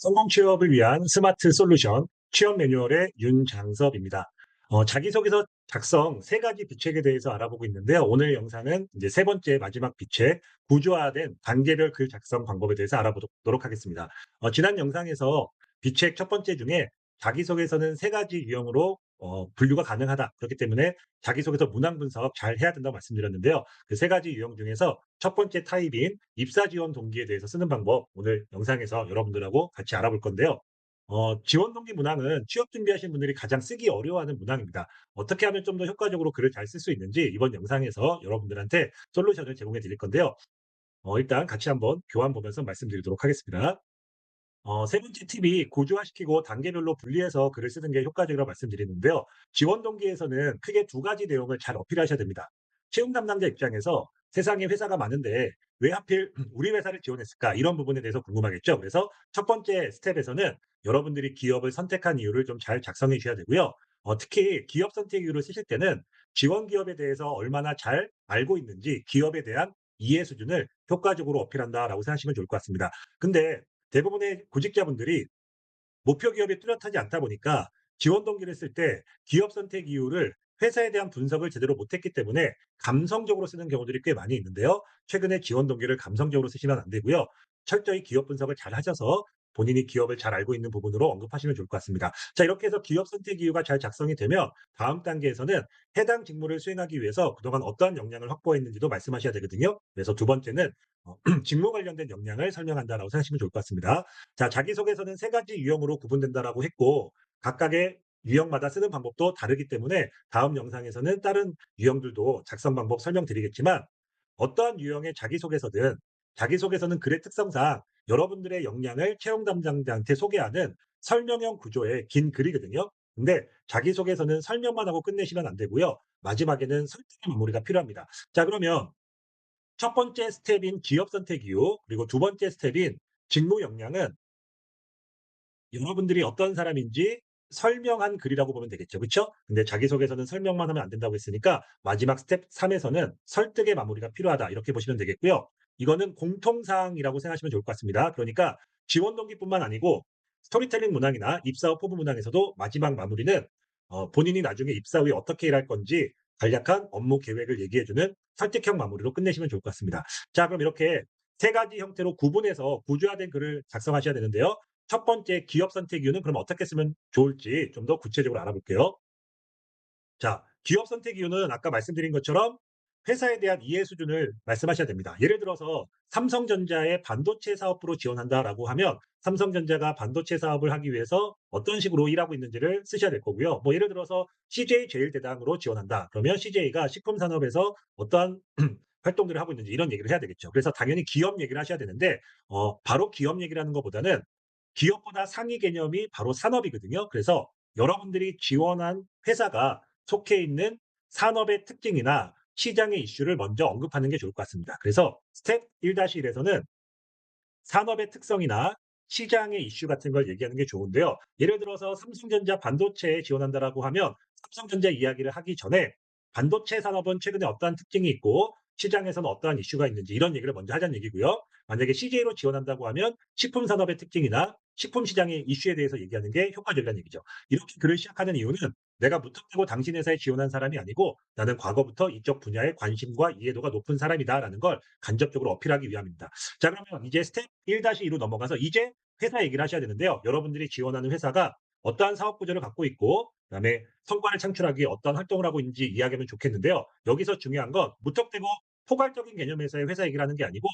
성공 취업을 위한 스마트 솔루션 취업 매뉴얼의 윤장섭입니다. 자기소개서 작성 세 가지 비책에 대해서 알아보고 있는데요. 오늘 영상은 이제 세 번째 마지막 비책, 구조화된 단계별 글 작성 방법에 대해서 알아보도록 하겠습니다. 지난 영상에서 비책 첫 번째 중에 자기소개서는 세 가지 유형으로 분류가 가능하다. 그렇기 때문에 자기소개서 문항 분석 잘 해야 된다고 말씀드렸는데요. 그 세 가지 유형 중에서 첫 번째 타입인 입사 지원 동기에 대해서 쓰는 방법, 오늘 영상에서 여러분들하고 같이 알아볼 건데요. 지원 동기 문항은 취업 준비하시는 분들이 가장 쓰기 어려워하는 문항입니다. 어떻게 하면 좀 더 효과적으로 글을 잘 쓸 수 있는지 이번 영상에서 여러분들한테 솔루션을 제공해 드릴 건데요. 일단 같이 한번 교환 보면서 말씀드리도록 하겠습니다. 세 번째 팁이 구조화시키고 단계별로 분리해서 글을 쓰는 게 효과적이라고 말씀드리는데요. 지원 동기에서는 크게 두 가지 내용을 잘 어필하셔야 됩니다. 채용 담당자 입장에서 세상에 회사가 많은데 왜 하필 우리 회사를 지원했을까? 이런 부분에 대해서 궁금하겠죠. 그래서 첫 번째 스텝에서는 여러분들이 기업을 선택한 이유를 좀 잘 작성해 주셔야 되고요. 특히 기업 선택 이유를 쓰실 때는 지원 기업에 대해서 얼마나 잘 알고 있는지 기업에 대한 이해 수준을 효과적으로 어필한다라고 생각하시면 좋을 것 같습니다. 근데 대부분의 구직자분들이 목표 기업이 뚜렷하지 않다 보니까 지원 동기를 쓸 때 기업 선택 이유를 회사에 대한 분석을 제대로 못했기 때문에 감성적으로 쓰는 경우들이 꽤 많이 있는데요. 최근에 지원 동기를 감성적으로 쓰시면 안 되고요. 철저히 기업 분석을 잘 하셔서 본인이 기업을 잘 알고 있는 부분으로 언급하시면 좋을 것 같습니다. 자, 이렇게 해서 기업 선택 이유가 잘 작성이 되면 다음 단계에서는 해당 직무를 수행하기 위해서 그동안 어떠한 역량을 확보했는지도 말씀하셔야 되거든요. 그래서 두 번째는 직무 관련된 역량을 설명한다라고 생각하시면 좋을 것 같습니다. 자, 자기소개서는 세 가지 유형으로 구분된다라고 했고 각각의 유형마다 쓰는 방법도 다르기 때문에 다음 영상에서는 다른 유형들도 작성 방법 설명드리겠지만 어떠한 유형의 자기소개서는 글의 특성상 여러분들의 역량을 채용 담당자한테 소개하는 설명형 구조의 긴 글이거든요. 근데 자기소개서는 설명만 하고 끝내시면 안 되고요. 마지막에는 설득의 마무리가 필요합니다. 자, 그러면 첫 번째 스텝인 기업 선택 이유, 그리고 두 번째 스텝인 직무 역량은 여러분들이 어떤 사람인지 설명한 글이라고 보면 되겠죠. 그쵸? 근데 자기소개서는 설명만 하면 안 된다고 했으니까 마지막 스텝 3에서는 설득의 마무리가 필요하다. 이렇게 보시면 되겠고요. 이거는 공통사항이라고 생각하시면 좋을 것 같습니다. 그러니까 지원 동기뿐만 아니고 스토리텔링 문항이나 입사 후 포부 문항에서도 마지막 마무리는 본인이 나중에 입사 후에 어떻게 일할 건지 간략한 업무 계획을 얘기해주는 설득형 마무리로 끝내시면 좋을 것 같습니다. 자, 그럼 이렇게 세 가지 형태로 구분해서 구조화된 글을 작성하셔야 되는데요. 첫 번째 기업 선택 이유는 그럼 어떻게 쓰면 좋을지 좀 더 구체적으로 알아볼게요. 자, 기업 선택 이유는 아까 말씀드린 것처럼 회사에 대한 이해 수준을 말씀하셔야 됩니다. 예를 들어서 삼성전자의 반도체 사업부로 지원한다라고 하면 삼성전자가 반도체 사업을 하기 위해서 어떤 식으로 일하고 있는지를 쓰셔야 될 거고요. 뭐 예를 들어서 CJ 제일대당으로 지원한다. 그러면 CJ가 식품 산업에서 어떠한 활동들을 하고 있는지 이런 얘기를 해야 되겠죠. 그래서 당연히 기업 얘기를 하셔야 되는데 바로 기업 얘기를 하는 것보다는 기업보다 상위 개념이 바로 산업이거든요. 그래서 여러분들이 지원한 회사가 속해 있는 산업의 특징이나 시장의 이슈를 먼저 언급하는 게 좋을 것 같습니다. 그래서 스텝 1-1에서는 산업의 특성이나 시장의 이슈 같은 걸 얘기하는 게 좋은데요. 예를 들어서 삼성전자 반도체에 지원한다라고 하면 삼성전자 이야기를 하기 전에 반도체 산업은 최근에 어떠한 특징이 있고 시장에서는 어떠한 이슈가 있는지 이런 얘기를 먼저 하자는 얘기고요. 만약에 CJ로 지원한다고 하면 식품 산업의 특징이나 식품 시장의 이슈에 대해서 얘기하는 게 효과적이라는 얘기죠. 이렇게 글을 시작하는 이유는 내가 무턱대고 당신 회사에 지원한 사람이 아니고 나는 과거부터 이쪽 분야에 관심과 이해도가 높은 사람이다라는 걸 간접적으로 어필하기 위함입니다. 자, 그러면 이제 스텝 1-2로 넘어가서 이제 회사 얘기를 하셔야 되는데요. 여러분들이 지원하는 회사가 어떠한 사업 구조를 갖고 있고 그다음에 성과를 창출하기 위해 어떤 활동을 하고 있는지 이야기하면 좋겠는데요. 여기서 중요한 건 무턱대고 포괄적인 개념에서의 회사 얘기를 하는 게 아니고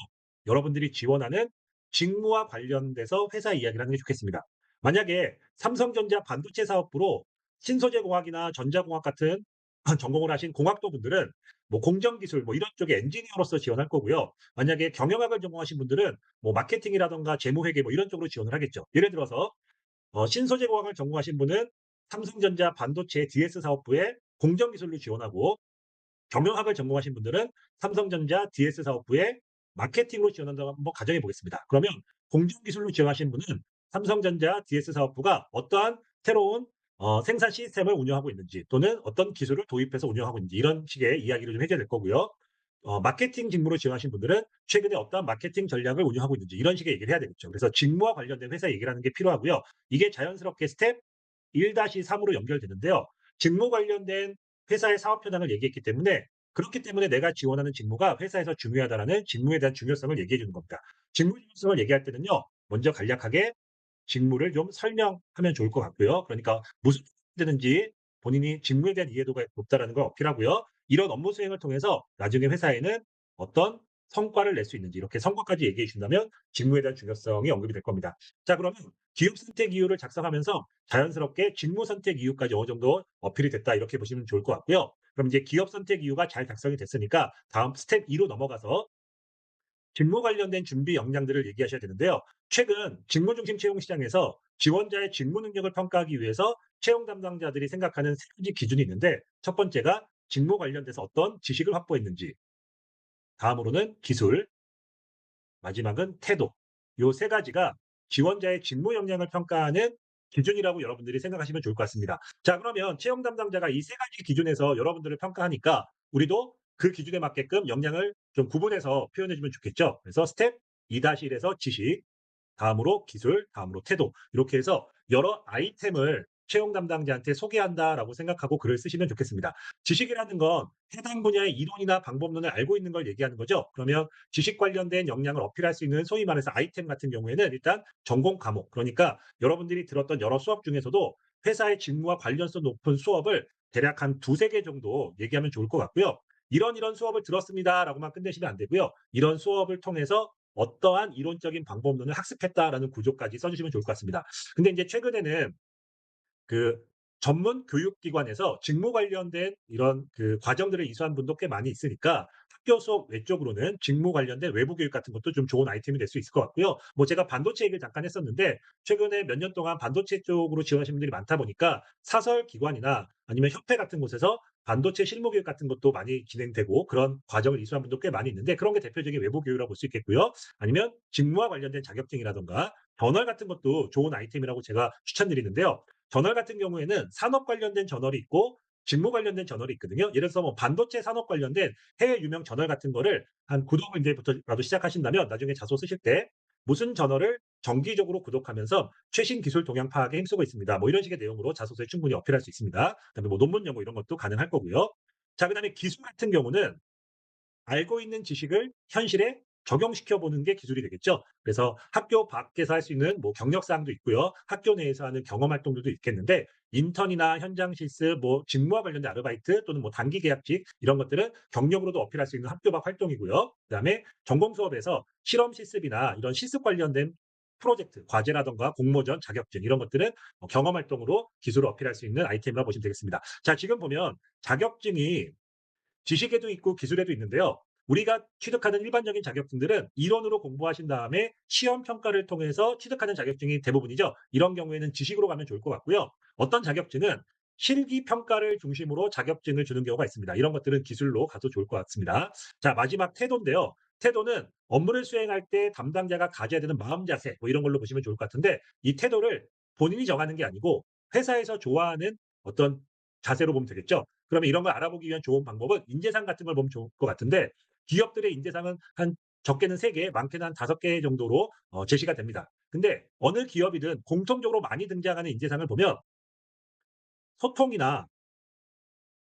여러분들이 지원하는 직무와 관련돼서 회사 이야기를 하는 게 좋겠습니다. 만약에 삼성전자 반도체 사업부로 신소재공학이나 전자공학 같은 전공을 하신 공학도 분들은 뭐 공정기술 뭐 이런 쪽에 엔지니어로서 지원할 거고요. 만약에 경영학을 전공하신 분들은 뭐 마케팅이라든가 재무회계 뭐 이런 쪽으로 지원을 하겠죠. 예를 들어서 신소재공학을 전공하신 분은 삼성전자 반도체 DS 사업부에 공정기술로 지원하고 경영학을 전공하신 분들은 삼성전자 DS 사업부에 마케팅으로 지원한다고 한번 가정해 보겠습니다. 그러면 공정기술로 지원하신 분은 삼성전자 DS 사업부가 어떠한 새로운 생산 시스템을 운영하고 있는지 또는 어떤 기술을 도입해서 운영하고 있는지 이런 식의 이야기를 좀 해 줘야 될 거고요. 마케팅 직무로 지원하신 분들은 최근에 어떠한 마케팅 전략을 운영하고 있는지 이런 식의 얘기를 해야 되겠죠. 그래서 직무와 관련된 회사 얘기를 하는 게 필요하고요. 이게 자연스럽게 스텝 1-3으로 연결되는데요. 직무 관련된 회사의 사업 현황을 얘기했기 때문에 그렇기 때문에 내가 지원하는 직무가 회사에서 중요하다라는 직무에 대한 중요성을 얘기해 주는 겁니다. 직무 중요성을 얘기할 때는요. 먼저 간략하게 직무를 좀 설명하면 좋을 것 같고요. 그러니까 무슨 되는지 본인이 직무에 대한 이해도가 높다라는 걸 어필하고요. 이런 업무 수행을 통해서 나중에 회사에는 어떤 성과를 낼 수 있는지 이렇게 성과까지 얘기해 준다면 직무에 대한 중요성이 언급이 될 겁니다. 자, 그러면 기업 선택 이유를 작성하면서 자연스럽게 직무 선택 이유까지 어느 정도 어필이 됐다 이렇게 보시면 좋을 것 같고요. 그럼 이제 기업 선택 이유가 잘 작성이 됐으니까 다음 스텝 2로 넘어가서 직무 관련된 준비 역량들을 얘기하셔야 되는데요. 최근 직무 중심 채용 시장에서 지원자의 직무 능력을 평가하기 위해서 채용 담당자들이 생각하는 세 가지 기준이 있는데 첫 번째가 직무 관련돼서 어떤 지식을 확보했는지, 다음으로는 기술, 마지막은 태도. 요 세 가지가 지원자의 직무 역량을 평가하는 기준이라고 여러분들이 생각하시면 좋을 것 같습니다. 자, 그러면 채용 담당자가 이 세 가지 기준에서 여러분들을 평가하니까 우리도 그 기준에 맞게끔 역량을 좀 구분해서 표현해 주면 좋겠죠. 그래서 스텝 2-1에서 지식, 다음으로 기술, 다음으로 태도. 이렇게 해서 여러 아이템을 채용 담당자한테 소개한다라고 생각하고 글을 쓰시면 좋겠습니다. 지식이라는 건 해당 분야의 이론이나 방법론을 알고 있는 걸 얘기하는 거죠. 그러면 지식 관련된 역량을 어필할 수 있는 소위 말해서 아이템 같은 경우에는 일단 전공 과목, 그러니까 여러분들이 들었던 여러 수업 중에서도 회사의 직무와 관련성 높은 수업을 대략 한 두세 개 정도 얘기하면 좋을 것 같고요. 이런 수업을 들었습니다라고만 끝내시면 안 되고요. 이런 수업을 통해서 어떠한 이론적인 방법론을 학습했다라는 구조까지 써주시면 좋을 것 같습니다. 근데 이제 최근에는 그 전문 교육기관에서 직무 관련된 이런 그 과정들을 이수한 분도 꽤 많이 있으니까 학교 수업 외적으로는 직무 관련된 외부 교육 같은 것도 좀 좋은 아이템이 될 수 있을 것 같고요. 뭐 제가 반도체 얘기를 잠깐 했었는데 최근에 몇 년 동안 반도체 쪽으로 지원하신 분들이 많다 보니까 사설 기관이나 아니면 협회 같은 곳에서 반도체 실무 교육 같은 것도 많이 진행되고 그런 과정을 이수한 분도 꽤 많이 있는데 그런 게 대표적인 외부 교육이라고 볼 수 있겠고요. 아니면 직무와 관련된 자격증이라든가 저널 같은 것도 좋은 아이템이라고 제가 추천드리는데요. 저널 같은 경우에는 산업 관련된 저널이 있고 직무 관련된 저널이 있거든요. 예를 들어서 뭐 반도체 산업 관련된 해외 유명 저널 같은 거를 한 구독을 이제부터라도 시작하신다면 나중에 자소 쓰실 때 무슨 저널을 정기적으로 구독하면서 최신 기술 동향 파악에 힘쓰고 있습니다. 뭐 이런 식의 내용으로 자소서에 충분히 어필할 수 있습니다. 그다음에 뭐 논문 연구 이런 것도 가능할 거고요. 자, 그다음에 기술 같은 경우는 알고 있는 지식을 현실에 적용시켜 보는 게 기술이 되겠죠. 그래서 학교 밖에서 할 수 있는 뭐 경력 사항도 있고요. 학교 내에서 하는 경험 활동들도 있겠는데 인턴이나 현장 실습, 뭐 직무와 관련된 아르바이트 또는 뭐 단기 계약직 이런 것들은 경력으로도 어필할 수 있는 학교 밖 활동이고요. 그다음에 전공 수업에서 실험 실습이나 이런 실습 관련된 프로젝트, 과제라든가 공모전, 자격증 이런 것들은 경험 활동으로 기술을 어필할 수 있는 아이템이라고 보시면 되겠습니다. 자, 지금 보면 자격증이 지식에도 있고 기술에도 있는데요. 우리가 취득하는 일반적인 자격증들은 이론으로 공부하신 다음에 시험 평가를 통해서 취득하는 자격증이 대부분이죠. 이런 경우에는 지식으로 가면 좋을 것 같고요. 어떤 자격증은 실기 평가를 중심으로 자격증을 주는 경우가 있습니다. 이런 것들은 기술로 가도 좋을 것 같습니다. 자, 마지막 태도인데요. 태도는 업무를 수행할 때 담당자가 가져야 되는 마음 자세 뭐 이런 걸로 보시면 좋을 것 같은데 이 태도를 본인이 정하는 게 아니고 회사에서 좋아하는 어떤 자세로 보면 되겠죠. 그러면 이런 걸 알아보기 위한 좋은 방법은 인재상 같은 걸 보면 좋을 것 같은데 기업들의 인재상은 한 적게는 3개, 많게는 한 5개 정도로 제시가 됩니다. 근데 어느 기업이든 공통적으로 많이 등장하는 인재상을 보면 소통이나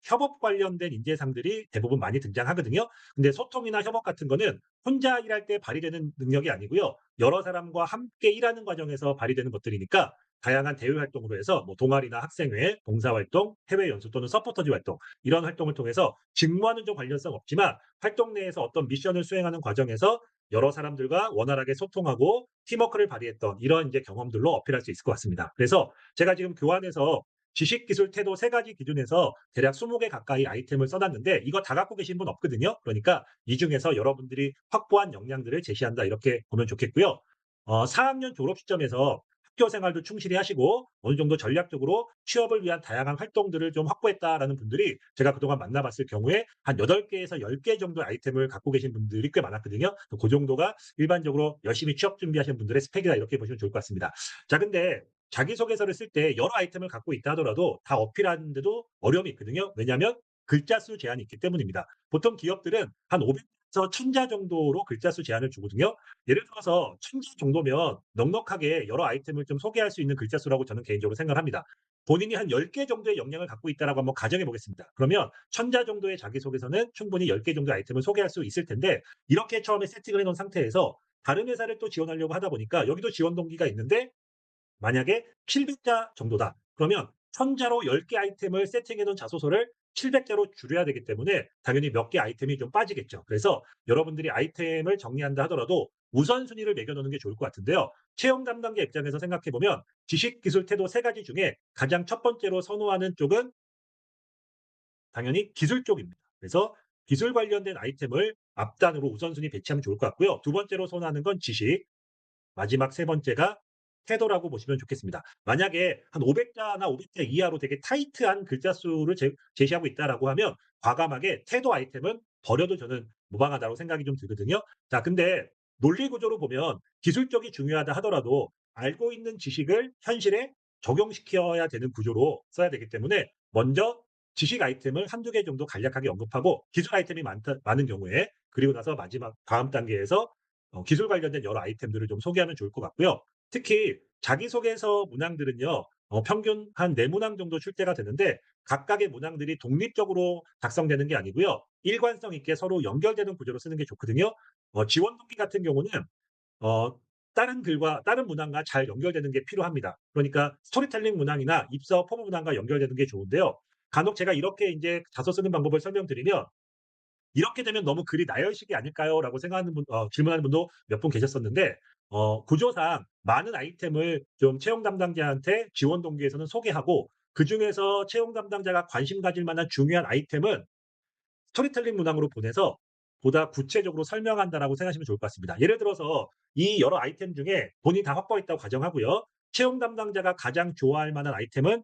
협업 관련된 인재상들이 대부분 많이 등장하거든요. 근데 소통이나 협업 같은 거는 혼자 일할 때 발휘되는 능력이 아니고요. 여러 사람과 함께 일하는 과정에서 발휘되는 것들이니까 다양한 대외 활동으로 해서 뭐 동아리나 학생회, 봉사활동, 해외 연수 또는 서포터즈 활동 이런 활동을 통해서 직무와는 좀 관련성 없지만 활동 내에서 어떤 미션을 수행하는 과정에서 여러 사람들과 원활하게 소통하고 팀워크를 발휘했던 이런 이제 경험들로 어필할 수 있을 것 같습니다. 그래서 제가 지금 교환해서 지식, 기술, 태도 세 가지 기준에서 대략 20개 가까이 아이템을 써놨는데 이거 다 갖고 계신 분 없거든요. 그러니까 이 중에서 여러분들이 확보한 역량들을 제시한다 이렇게 보면 좋겠고요. 4학년 졸업 시점에서 학교 생활도 충실히 하시고 어느 정도 전략적으로 취업을 위한 다양한 활동들을 좀 확보했다라는 분들이 제가 그동안 만나봤을 경우에 한 8개에서 10개 정도 아이템을 갖고 계신 분들이 꽤 많았거든요. 그 정도가 일반적으로 열심히 취업 준비하시는 분들의 스펙이다 이렇게 보시면 좋을 것 같습니다. 자, 근데 자기소개서를 쓸 때 여러 아이템을 갖고 있다 하더라도 다 어필하는데도 어려움이 있거든요. 왜냐하면 글자 수 제한이 있기 때문입니다. 보통 기업들은 한 500에서 1000자 정도로 글자 수 제한을 주거든요. 예를 들어서 1000자 정도면 넉넉하게 여러 아이템을 좀 소개할 수 있는 글자 수라고 저는 개인적으로 생각을 합니다. 본인이 한 10개 정도의 역량을 갖고 있다라고 한번 가정해 보겠습니다. 그러면 1000자 정도의 자기소개서는 충분히 10개 정도의 아이템을 소개할 수 있을 텐데, 이렇게 처음에 세팅을 해 놓은 상태에서 다른 회사를 또 지원하려고 하다 보니까 여기도 지원 동기가 있는데, 만약에 700자 정도다. 그러면 1000자로 10개 아이템을 세팅해 놓은 자소서를 700자로 줄여야 되기 때문에 당연히 몇 개 아이템이 좀 빠지겠죠. 그래서 여러분들이 아이템을 정리한다 하더라도 우선순위를 매겨 놓는 게 좋을 것 같은데요. 채용 담당자 입장에서 생각해 보면 지식, 기술, 태도 세 가지 중에 가장 첫 번째로 선호하는 쪽은 당연히 기술 쪽입니다. 그래서 기술 관련된 아이템을 앞단으로 우선순위 배치하면 좋을 것 같고요. 두 번째로 선호하는 건 지식, 마지막 세 번째가 태도라고 보시면 좋겠습니다. 만약에 한 500자나 500자 이하로 되게 타이트한 글자 수를 제시하고 있다라고 하면 과감하게 태도 아이템은 버려도 저는 무방하다고 생각이 좀 들거든요. 자, 근데 논리 구조로 보면 기술 적이 중요하다 하더라도 알고 있는 지식을 현실에 적용시켜야 되는 구조로 써야 되기 때문에 먼저 지식 아이템을 한두 개 정도 간략하게 언급하고 기술 아이템이 많은 경우에, 그리고 나서 마지막 다음 단계에서 기술 관련된 여러 아이템들을 좀 소개하면 좋을 것 같고요. 특히 자기소개서 문항들은요. 평균 한 4 문항 정도 출제가 되는데, 각각의 문항들이 독립적으로 작성되는 게 아니고요. 일관성 있게 서로 연결되는 구조로 쓰는 게 좋거든요. 지원 동기 같은 경우는 어 다른 글과 다른 문항과 잘 연결되는 게 필요합니다. 그러니까 스토리텔링 문항이나 입서 포부 문항과 연결되는 게 좋은데요. 간혹 제가 이렇게 인제 자소 쓰는 방법을 설명드리면 "이렇게 되면 너무 글이 나열식이 아닐까요?"라고 생각하는 질문하는 분도 몇 분 계셨었는데, 구조상 많은 아이템을 좀 채용 담당자한테 지원 동기에서는 소개하고, 그중에서 채용 담당자가 관심 가질 만한 중요한 아이템은 스토리텔링 문항으로 보내서 보다 구체적으로 설명한다라고 생각하시면 좋을 것 같습니다. 예를 들어서 이 여러 아이템 중에 본인이 다 확보했다고 가정하고요. 채용 담당자가 가장 좋아할 만한 아이템은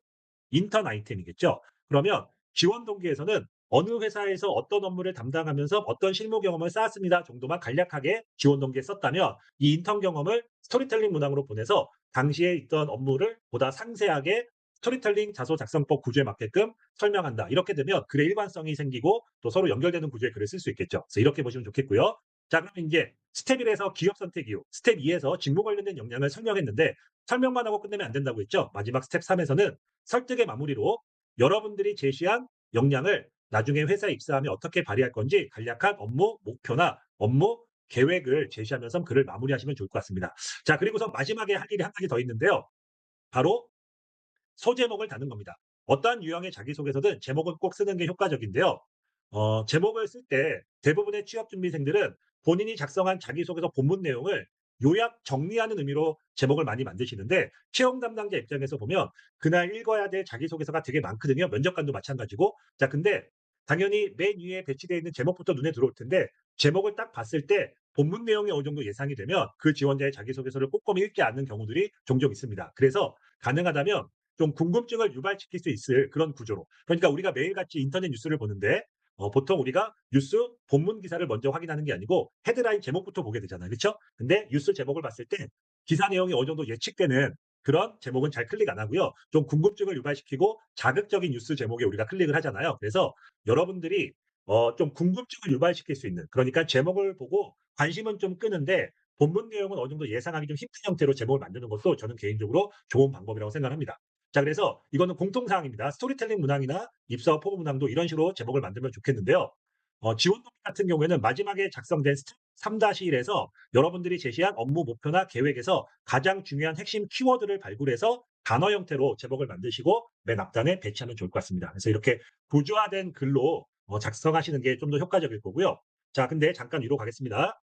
인턴 아이템이겠죠. 그러면 지원 동기에서는 어느 회사에서 어떤 업무를 담당하면서 어떤 실무 경험을 쌓았습니다 정도만 간략하게 지원 동기에 썼다면, 이 인턴 경험을 스토리텔링 문항으로 보내서 당시에 있던 업무를 보다 상세하게 스토리텔링 자소 작성법 구조에 맞게끔 설명한다. 이렇게 되면 글의 일관성이 생기고 또 서로 연결되는 구조의 글을 쓸 수 있겠죠. 그래서 이렇게 보시면 좋겠고요. 자, 그럼 이제 스텝 1에서 기업 선택 이유, 스텝 2에서 직무 관련된 역량을 설명했는데, 설명만 하고 끝내면 안 된다고 했죠. 마지막 스텝 3에서는 설득의 마무리로 여러분들이 제시한 역량을 나중에 회사에 입사하면 어떻게 발휘할 건지 간략한 업무 목표나 업무 계획을 제시하면서 글을 마무리하시면 좋을 것 같습니다. 자, 그리고서 마지막에 할 일이 한 가지 더 있는데요. 바로 소제목을 다는 겁니다. 어떠한 유형의 자기소개서든 제목은 꼭 쓰는 게 효과적인데요. 제목을 쓸 때 대부분의 취업 준비생들은 본인이 작성한 자기소개서 본문 내용을 요약 정리하는 의미로 제목을 많이 만드시는데, 채용 담당자 입장에서 보면 그날 읽어야 될 자기소개서가 되게 많거든요. 면접관도 마찬가지고. 자, 근데 당연히 맨 위에 배치되어 있는 제목부터 눈에 들어올 텐데, 제목을 딱 봤을 때 본문 내용이 어느 정도 예상이 되면 그 지원자의 자기소개서를 꼼꼼히 읽지 않는 경우들이 종종 있습니다. 그래서 가능하다면 좀 궁금증을 유발시킬 수 있을 그런 구조로. 그러니까 우리가 매일같이 인터넷 뉴스를 보는데 보통 우리가 뉴스 본문 기사를 먼저 확인하는 게 아니고 헤드라인 제목부터 보게 되잖아요. 그렇죠? 근데 뉴스 제목을 봤을 때 기사 내용이 어느 정도 예측되는 그런 제목은 잘 클릭 안 하고요. 좀 궁금증을 유발시키고 자극적인 뉴스 제목에 우리가 클릭을 하잖아요. 그래서 여러분들이 좀 궁금증을 유발시킬 수 있는, 그러니까 제목을 보고 관심은 좀 끄는데 본문 내용은 어느 정도 예상하기 좀 힘든 형태로 제목을 만드는 것도 저는 개인적으로 좋은 방법이라고 생각을 합니다. 자, 그래서 이거는 공통사항입니다. 스토리텔링 문항이나 입사와 포부 문항도 이런 식으로 제목을 만들면 좋겠는데요. 지원 동기 같은 경우에는 마지막에 작성된 스텝 3-1에서 여러분들이 제시한 업무 목표나 계획에서 가장 중요한 핵심 키워드를 발굴해서 단어 형태로 제목을 만드시고 맨 앞단에 배치하면 좋을 것 같습니다. 그래서 이렇게 구조화된 글로 작성하시는 게 좀 더 효과적일 거고요. 자, 근데 잠깐 위로 가겠습니다.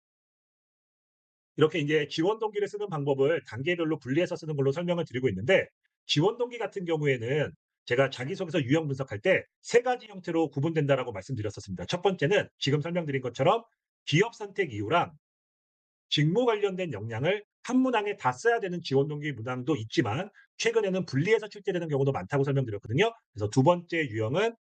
이렇게 이제 지원 동기를 쓰는 방법을 단계별로 분리해서 쓰는 걸로 설명을 드리고 있는데, 지원 동기 같은 경우에는 제가 자기소개서 유형 분석할 때 세 가지 형태로 구분된다라고 말씀드렸었습니다. 첫 번째는 지금 설명드린 것처럼 기업 선택 이유랑 직무 관련된 역량을 한 문항에 다 써야 되는 지원 동기 문항도 있지만, 최근에는 분리해서 출제되는 경우도 많다고 설명드렸거든요. 그래서 두 번째 유형은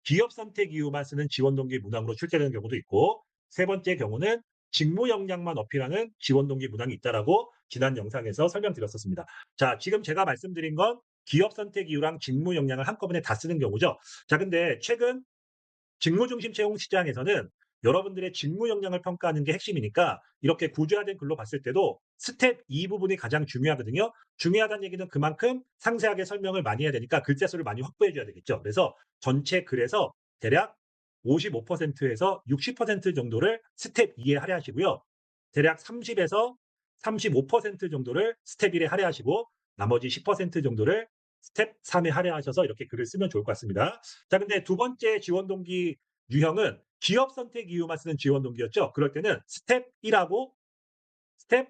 기업 선택 이유만 쓰는 지원 동기 문항으로 출제되는 경우도 있고, 세 번째 경우는 직무 역량만 어필하는 지원 동기 문항이 있다라고 지난 영상에서 설명드렸었습니다. 자, 지금 제가 말씀드린 건 기업 선택 이유랑 직무 역량을 한꺼번에 다 쓰는 경우죠. 자, 근데 최근 직무 중심 채용 시장에서는 여러분들의 직무 역량을 평가하는 게 핵심이니까 이렇게 구조화된 글로 봤을 때도 스텝 2 부분이 가장 중요하거든요. 중요하다는 얘기는 그만큼 상세하게 설명을 많이 해야 되니까 글자 수를 많이 확보해 줘야 되겠죠. 그래서 전체 글에서 대략 55%에서 60% 정도를 스텝 2에 할애하시고요. 대략 30에서 35% 정도를 스텝 1에 할애하시고 나머지 10% 정도를 스텝 3에 할애하셔서 이렇게 글을 쓰면 좋을 것 같습니다. 자, 근데 두 번째 지원 동기 유형은 기업 선택 이유만 쓰는 지원 동기였죠. 그럴 때는 스텝 1하고 스텝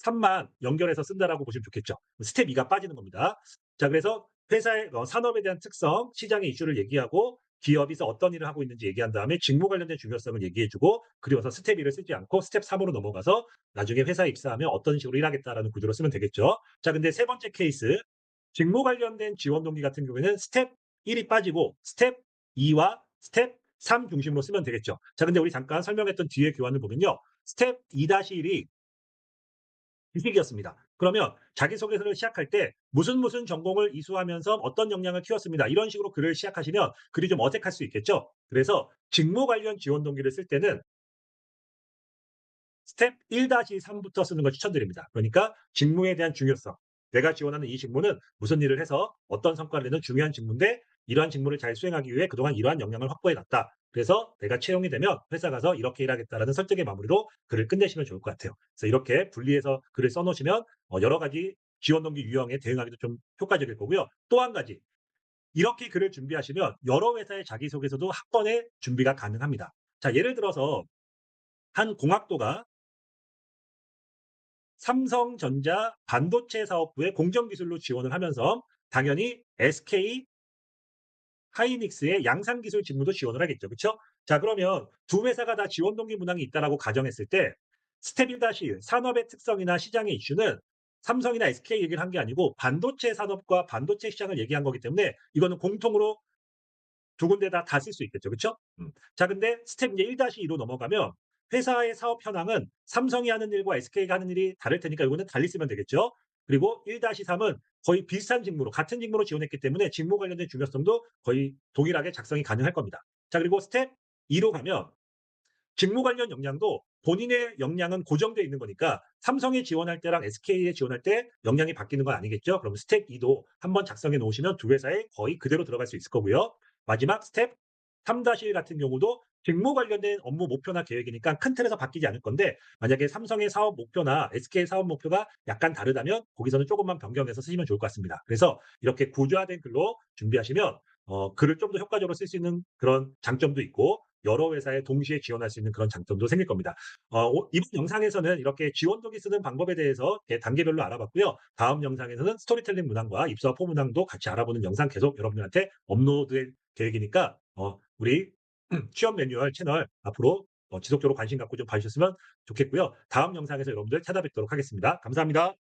3만 연결해서 쓴다라고 보시면 좋겠죠. 스텝 2가 빠지는 겁니다. 자, 그래서 회사의 산업에 대한 특성, 시장의 이슈를 얘기하고 기업에서 어떤 일을 하고 있는지 얘기한 다음에 직무 관련된 중요성을 얘기해 주고 그리고서 스텝 2를 쓰지 않고 스텝 3으로 넘어가서 나중에 회사에 입사하면 어떤 식으로 일하겠다라는 구조로 쓰면 되겠죠. 자, 근데 세 번째 케이스 직무 관련된 지원 동기 같은 경우에는 스텝 1이 빠지고 스텝 2와 스텝 3 중심으로 쓰면 되겠죠. 자, 근데 우리 잠깐 설명했던 뒤에 교환을 보면요. 스텝 2-1이 지식이었습니다. 그러면 자기소개서를 시작할 때 무슨 전공을 이수하면서 어떤 역량을 키웠습니다. 이런 식으로 글을 시작하시면 글이 좀 어색할 수 있겠죠. 그래서 직무 관련 지원 동기를 쓸 때는 스텝 1-3부터 쓰는 걸 추천드립니다. 그러니까 직무에 대한 중요성. 내가 지원하는 이 직무는 무슨 일을 해서 어떤 성과를 내는 중요한 직무인데 이러한 직무를 잘 수행하기 위해 그동안 이러한 역량을 확보해 놨다. 그래서 내가 채용이 되면 회사 가서 이렇게 일하겠다라는 설득의 마무리로 글을 끝내시면 좋을 것 같아요. 그래서 이렇게 분리해서 글을 써 놓으시면 여러 가지 지원 동기 유형에 대응하기도 좀 효과적일 거고요. 또 한 가지 이렇게 글을 준비하시면 여러 회사의 자기소개서도 한 번에 준비가 가능합니다. 자, 예를 들어서 한 공학도가 삼성전자 반도체 사업부에 공정기술로 지원을 하면서 당연히 SK 하이닉스의 양산기술 직무도 지원을 하겠죠. 그쵸? 자, 그러면 두 회사가 다 지원 동기 문항이 있다라고 가정했을 때 스텝 1-1 산업의 특성이나 시장의 이슈는 삼성이나 SK 얘기를 한 게 아니고 반도체 산업과 반도체 시장을 얘기한 거기 때문에 이거는 공통으로 두 군데다 다 쓸 수 있겠죠. 그쵸? 자, 근데 스텝 이제 1-2로 넘어가면 회사의 사업 현황은 삼성이 하는 일과 SK가 하는 일이 다를 테니까 이거는 달리 쓰면 되겠죠. 그리고 1-3은 거의 비슷한 직무로 같은 직무로 지원했기 때문에 직무 관련된 중요성도 거의 동일하게 작성이 가능할 겁니다. 자, 그리고 스텝 2로 가면 직무 관련 역량도 본인의 역량은 고정되어 있는 거니까 삼성에 지원할 때랑 SK에 지원할 때 역량이 바뀌는 건 아니겠죠. 그럼 스텝 2도 한번 작성해 놓으시면 두 회사에 거의 그대로 들어갈 수 있을 거고요. 마지막 스텝 3-1 같은 경우도 직무 관련된 업무 목표나 계획이니까 큰 틀에서 바뀌지 않을 건데 만약에 삼성의 사업 목표나 SK의 사업 목표가 약간 다르다면 거기서는 조금만 변경해서 쓰시면 좋을 것 같습니다. 그래서 이렇게 구조화된 글로 준비하시면 글을 좀 더 효과적으로 쓸 수 있는 그런 장점도 있고 여러 회사에 동시에 지원할 수 있는 그런 장점도 생길 겁니다. 이번 영상에서는 이렇게 지원동기 쓰는 방법에 대해서 단계별로 알아봤고요. 다음 영상에서는 스토리텔링 문항과 입사 포 문항도 같이 알아보는 영상 계속 여러분들한테 업로드될 계획이니까 우리 취업 매뉴얼 채널 앞으로 지속적으로 관심 갖고 좀 봐주셨으면 좋겠고요. 다음 영상에서 여러분들 찾아뵙도록 하겠습니다. 감사합니다.